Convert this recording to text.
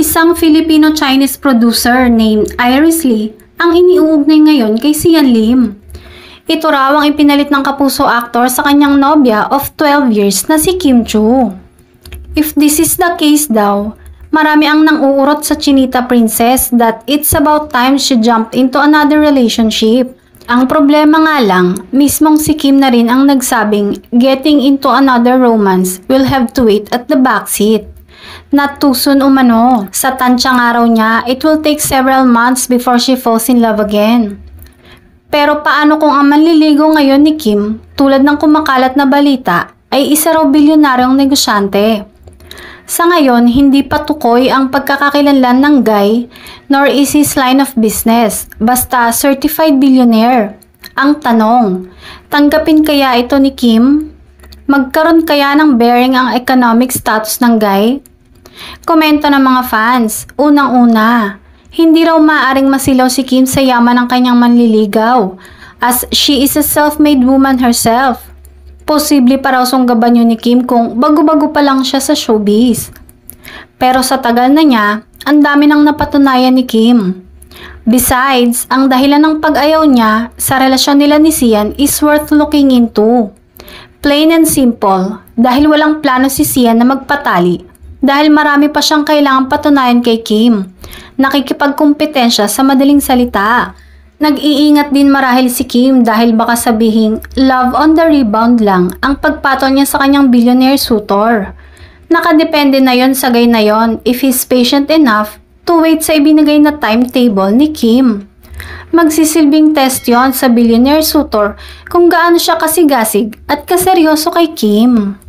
Isang Filipino-Chinese producer named Iris Lee ang iniuugnay ngayon kay Sian Lim. Ito raw ang ipinalit ng kapuso actor sa kanyang nobya of 12 years na si Kim Chu. If this is the case daw, marami ang nang-uurot sa Chinita Princess that it's about time she jumped into another relationship. Ang problema nga lang, mismong si Kim na rin ang nagsabing getting into another romance will have to wait at the backseat. Not too soon umano. Sa tansyang araw niya, it will take several months before she falls in love again. Pero paano kung ang manliligaw ngayon ni Kim, tulad ng kumakalat na balita, ay isa raw bilyonaryong negosyante? Sa ngayon, hindi pa tukoy ang pagkakakilanlan ng guy, nor is his line of business, basta certified billionaire. Ang tanong, tanggapin kaya ito ni Kim? Magkaroon kaya ng bearing ang economic status ng guy? Komento ng mga fans, unang-una, hindi raw maaaring masilaw si Kim sa yaman ng kanyang manliligaw, as she is a self-made woman herself. Posible pa raw sunggaban yun ni Kim kung bago-bago pa lang siya sa showbiz. Pero sa tagal na niya, ang dami nang napatunayan ni Kim. Besides, ang dahilan ng pag-ayaw niya sa relasyon nila ni Sian is worth looking into. Plain and simple, dahil walang plano si Sian na magpatali. Dahil marami pa siyang kailangang patunayan kay Kim. Nakikipagkumpetensya sa madaling salita. Nag-iingat din marahil si Kim dahil baka sabihing love on the rebound lang ang pagpatol niya sa kanyang billionaire suitor. Nakadepende na yon sa guy na yon if he's patient enough to wait sa ibinigay na timetable ni Kim. Magsisilbing test yon sa billionaire suitor kung gaano siya kasigasig at kaseryoso kay Kim.